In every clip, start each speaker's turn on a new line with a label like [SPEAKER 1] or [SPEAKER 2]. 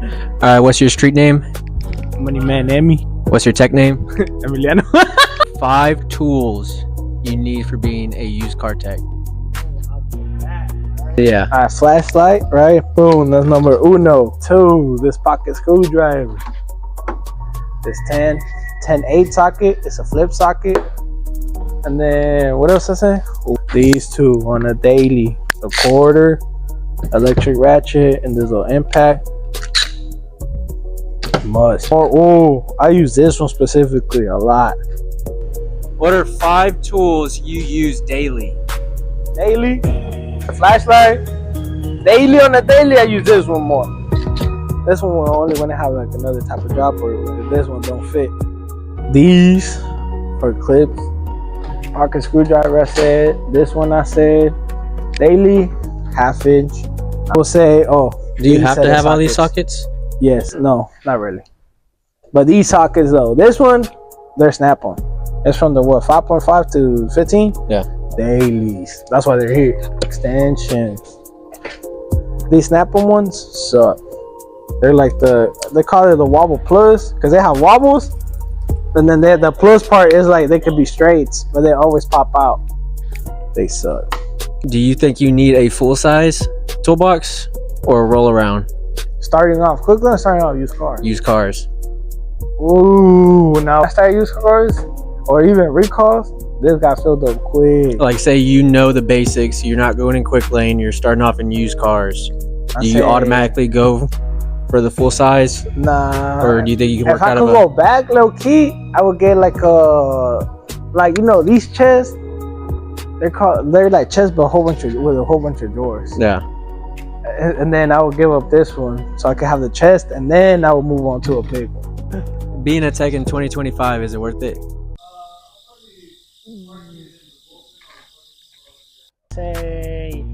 [SPEAKER 1] Alright, what's your street name?
[SPEAKER 2] Moneymanemmi.
[SPEAKER 1] What's your tech name?
[SPEAKER 2] Emiliano.
[SPEAKER 1] 5 tools you need for being a used car tech. Yeah.
[SPEAKER 2] Alright, flashlight, right? Boom, that's number uno. 2, this pocket screwdriver. This 10-8 socket, it's a flip socket. And then, what else I say? These 2 on a daily. A quarter, electric ratchet, and this little impact. Must. Oh, I use this one specifically a lot.
[SPEAKER 1] What are 5 tools you use daily?
[SPEAKER 2] Daily, the flashlight. Daily on the daily, I use this one more. This one only when I have like another type of job, or this one don't fit. These for clips. Pocket screwdriver, I said. This one I said. Daily, 1/2 inch. I will say,
[SPEAKER 1] do you have to have all these sockets?
[SPEAKER 2] Yes, no, not really. But these sockets though, this one, they're snap-on. It's from the what, 5.5 to 15?
[SPEAKER 1] Yeah.
[SPEAKER 2] Dailies. That's why they're here. Extensions. These snap-on ones suck. They're like they call it the wobble plus, because they have wobbles. And then the plus part is like they could be straights, but they always pop out. They suck.
[SPEAKER 1] Do you think you need a full-size toolbox or a roll-around?
[SPEAKER 2] Starting off quickly, starting off used cars.
[SPEAKER 1] Used cars.
[SPEAKER 2] Ooh, now I start used cars or even recalls. This got filled up quick.
[SPEAKER 1] Like, say you know the basics, you're not going in quick lane, you're starting off in used cars. Do you automatically go for the full size?
[SPEAKER 2] Nah.
[SPEAKER 1] Or do you think you can work out of
[SPEAKER 2] If I could go back low key, I would get like these chests. They're like chests, but with a whole bunch of drawers.
[SPEAKER 1] Yeah.
[SPEAKER 2] And then I would give up this one so I could have the chest, and then I would move on to a big one.
[SPEAKER 1] Being a tech in 2025, is it worth it?
[SPEAKER 2] Say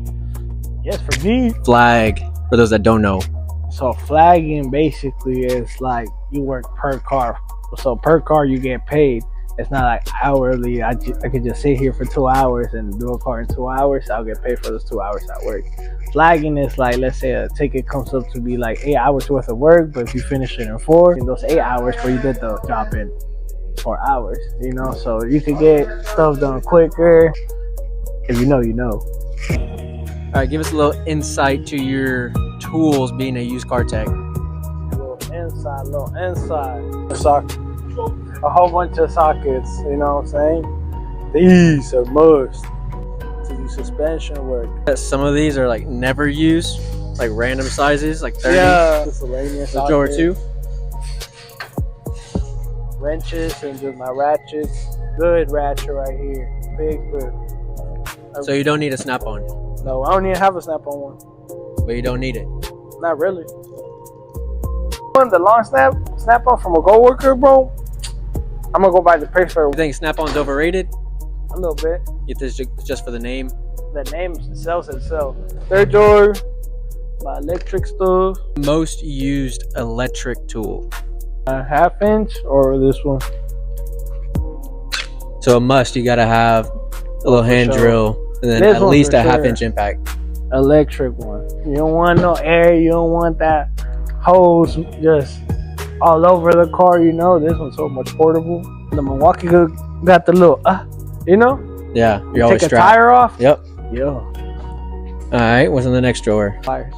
[SPEAKER 2] yes for me.
[SPEAKER 1] Flag, for those that don't know.
[SPEAKER 2] So flagging basically is like you work per car. So per car you get paid. It's not like hourly. I could just sit here for 2 hours and do a car in 2 hours. I'll get paid for those 2 hours at work. Flagging is like, let's say a ticket comes up to be like 8 hours worth of work, but if you finish it in 4, in those 8 hours where you did the job in 4 hours, so you could get stuff done quicker. If you know, you know.
[SPEAKER 1] All right, give us a little insight to your tools being a used car tech.
[SPEAKER 2] Little inside. A whole bunch of sockets, you know what I'm saying? These are must to do suspension work.
[SPEAKER 1] Some of these are like never used, like random sizes, like 30.
[SPEAKER 2] Yeah. Miscellaneous
[SPEAKER 1] the drawer too.
[SPEAKER 2] Wrenches and just my ratchets. Good ratchet right here. Big good.
[SPEAKER 1] So you don't need a snap-on?
[SPEAKER 2] No, I don't even have a snap-on one.
[SPEAKER 1] But you don't need it?
[SPEAKER 2] Not really. The long snap-on from a co-worker, bro. I'm gonna go buy the picture.
[SPEAKER 1] You think snap-on's overrated?
[SPEAKER 2] A little bit.
[SPEAKER 1] You think it's just for the name?
[SPEAKER 2] The name sells itself. Third drawer, my electric stuff.
[SPEAKER 1] Most used electric tool.
[SPEAKER 2] A 1/2 inch or this one.
[SPEAKER 1] So a must, you gotta have a little hand drill and then
[SPEAKER 2] this
[SPEAKER 1] at least a 1/2
[SPEAKER 2] sure.
[SPEAKER 1] inch impact.
[SPEAKER 2] Electric one. You don't want no air. You don't want that hose just all over the car. This one's so much portable. The Milwaukee got the little,
[SPEAKER 1] Yeah, you're always
[SPEAKER 2] take a
[SPEAKER 1] strapped.
[SPEAKER 2] tire off.
[SPEAKER 1] Yep.
[SPEAKER 2] Yeah.
[SPEAKER 1] All right, what's in the next drawer?
[SPEAKER 2] Tires.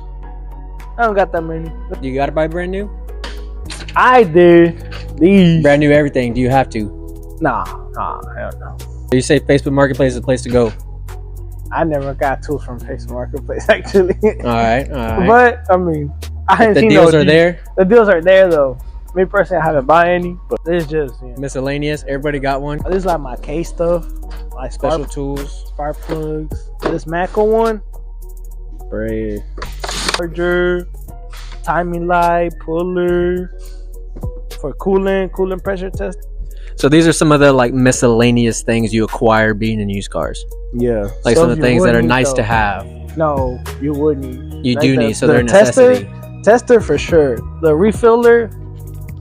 [SPEAKER 2] I don't got that many.
[SPEAKER 1] You gotta buy brand new?
[SPEAKER 2] I did. These.
[SPEAKER 1] Brand new everything. Do you have to?
[SPEAKER 2] Nah, hell no.
[SPEAKER 1] You say Facebook Marketplace is the place to go.
[SPEAKER 2] I never got tools from Facebook Marketplace actually.
[SPEAKER 1] All right.
[SPEAKER 2] But I mean, I haven't
[SPEAKER 1] the
[SPEAKER 2] seen
[SPEAKER 1] deals
[SPEAKER 2] no
[SPEAKER 1] are there.
[SPEAKER 2] The deals are there though. Me personally, I haven't bought any, but this is just
[SPEAKER 1] Miscellaneous. Everybody got one.
[SPEAKER 2] This is like my case stuff, like
[SPEAKER 1] Special tools,
[SPEAKER 2] spark plugs. This Mako one, braid, charger, timing light, puller for coolant pressure test.
[SPEAKER 1] So these are some of the like miscellaneous things you acquire being in used cars.
[SPEAKER 2] Yeah,
[SPEAKER 1] like some of the things that are nice to have.
[SPEAKER 2] No, you would need.
[SPEAKER 1] You do need, so they're a necessity.
[SPEAKER 2] Tester for sure. The refiller,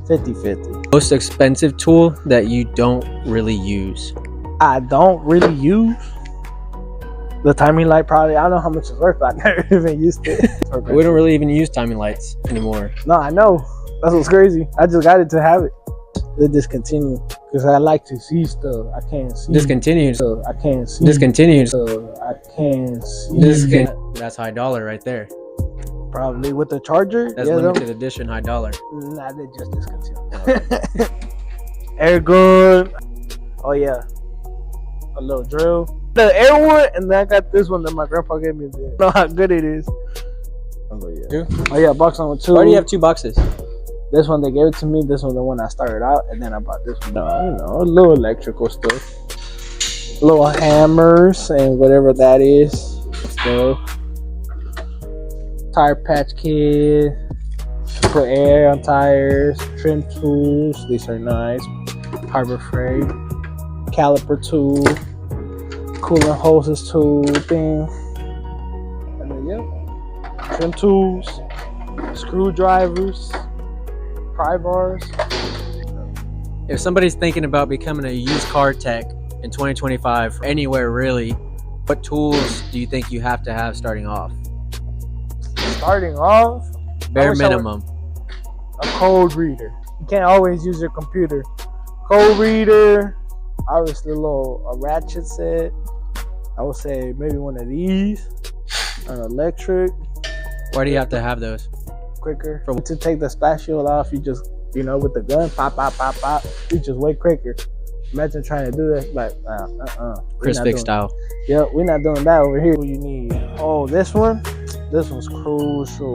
[SPEAKER 2] 50-50.
[SPEAKER 1] Most expensive tool that you don't really use.
[SPEAKER 2] I don't really use The timing light probably. I don't know how much it's worth, but I never even used it.
[SPEAKER 1] We don't really even use timing lights anymore.
[SPEAKER 2] No, I know. That's what's crazy. I just got it to have it. They discontinued because I like to see stuff. I can't see.
[SPEAKER 1] Discontinued.
[SPEAKER 2] So I can't see.
[SPEAKER 1] Discontinued.
[SPEAKER 2] So I can't see.
[SPEAKER 1] That's high dollar right there.
[SPEAKER 2] Probably with the charger.
[SPEAKER 1] That's limited edition high dollar.
[SPEAKER 2] Nah, they just discontinued. Air gun. Oh yeah, a little drill. The air one, and then I got this one that my grandpa gave me. I know how good it is. Oh yeah. Oh yeah, box number 2.
[SPEAKER 1] Why do you have 2 boxes?
[SPEAKER 2] This one they gave it to me. This one the one I started out, and then I bought this one. You know, a little electrical stuff, little hammers and whatever that is. Stuff. Tire patch kit. Put air on tires. Trim tools. These are nice. Harbor Freight. Caliper tool. Coolant hoses tool thing. And then yep. Trim tools. Screwdrivers. Pry bars.
[SPEAKER 1] If somebody's thinking about becoming a used car tech in 2025, anywhere really, what tools do you think you have to have starting off?
[SPEAKER 2] Starting off,
[SPEAKER 1] bare minimum.
[SPEAKER 2] A code reader. You can't always use your computer. Code reader, obviously a ratchet set. I would say maybe one of these, an electric.
[SPEAKER 1] Why do you have to have those?
[SPEAKER 2] Quicker. To take the splash shield off, you just, with the gun, pop, pop, pop, pop. You just way quicker. Imagine trying to do this, like,
[SPEAKER 1] Chris Vick style.
[SPEAKER 2] Yep, we're not doing that over here. What you need? Oh, this one's crucial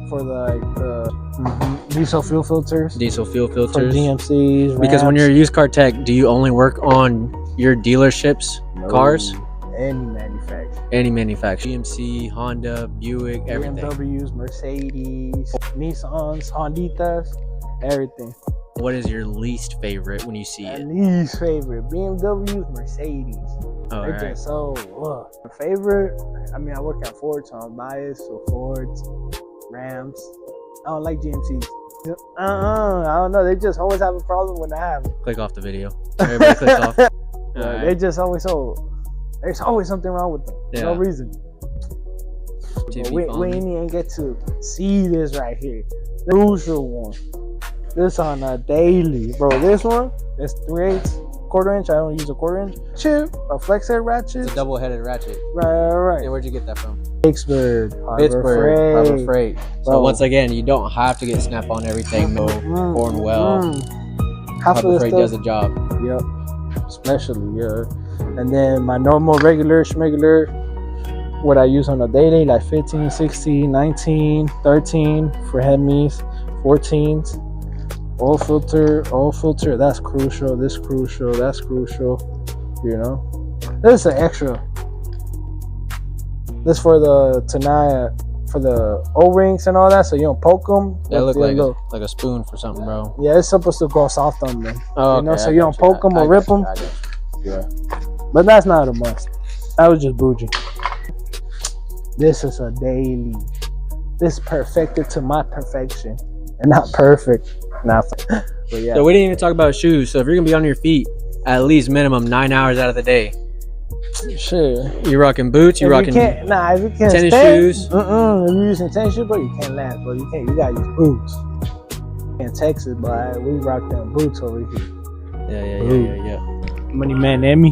[SPEAKER 2] for the diesel fuel filters.
[SPEAKER 1] Diesel fuel filters.
[SPEAKER 2] For GMCs, Rams.
[SPEAKER 1] Because when you're a used car tech, do you only work on your dealerships' cars?
[SPEAKER 2] Any manufacturer.
[SPEAKER 1] Any manufacturer. GMC, Honda, Buick, everything.
[SPEAKER 2] BMWs, Mercedes, Nissans, Honditas, everything.
[SPEAKER 1] What is your least favorite when you see it?
[SPEAKER 2] Least favorite, BMWs, Mercedes.
[SPEAKER 1] Oh,
[SPEAKER 2] they're
[SPEAKER 1] right.
[SPEAKER 2] just so favorite. I mean, I work at Ford, so I'm biased. So Fords, Rams. I don't like GMCs. I don't know. They just always have a problem when I have them.
[SPEAKER 1] Click off the video. Everybody click off.
[SPEAKER 2] They just always there's always something wrong with them.
[SPEAKER 1] Yeah.
[SPEAKER 2] No reason. We ain't even get to see this right here. The crucial one. This on a daily, bro. This one is 3/8 1/4 inch. I don't use a 1/4 inch. Chip, a flex head ratchet.
[SPEAKER 1] It's a double-headed ratchet.
[SPEAKER 2] Right.
[SPEAKER 1] Yeah, where'd you get that from?
[SPEAKER 2] Pittsburgh,
[SPEAKER 1] Harbor Freight. So once again, you don't have to get snap on everything. No, pouring well. Harbor Freight does the job.
[SPEAKER 2] Yep, especially And then my normal regular schmegular, what I use on a daily, like 15, 16, 19, 13 for Hemis, 14s. Oil filter, that's crucial. This crucial, that's crucial. This is an extra. This for the Tanaya, for the O-rings and all that, so you don't poke them.
[SPEAKER 1] They look like a spoon for something, bro.
[SPEAKER 2] Yeah, it's supposed to go soft on them.
[SPEAKER 1] Oh, okay,
[SPEAKER 2] so you don't poke them or rip them. Yeah, but that's not a must. That was just bougie. This is a daily. This perfected to my perfection, and not perfect. But yeah.
[SPEAKER 1] So we didn't even talk about shoes. So if you're gonna be on your feet at least minimum 9 hours out of the day,
[SPEAKER 2] sure.
[SPEAKER 1] You rocking boots? You rocking
[SPEAKER 2] if you can't
[SPEAKER 1] tennis shoes?
[SPEAKER 2] If you're using tennis shoes, bro, you can't last, bro. You can't. You gotta use boots. In Texas, but we rock them boots over here.
[SPEAKER 1] Yeah.
[SPEAKER 2] Moneymanemmi.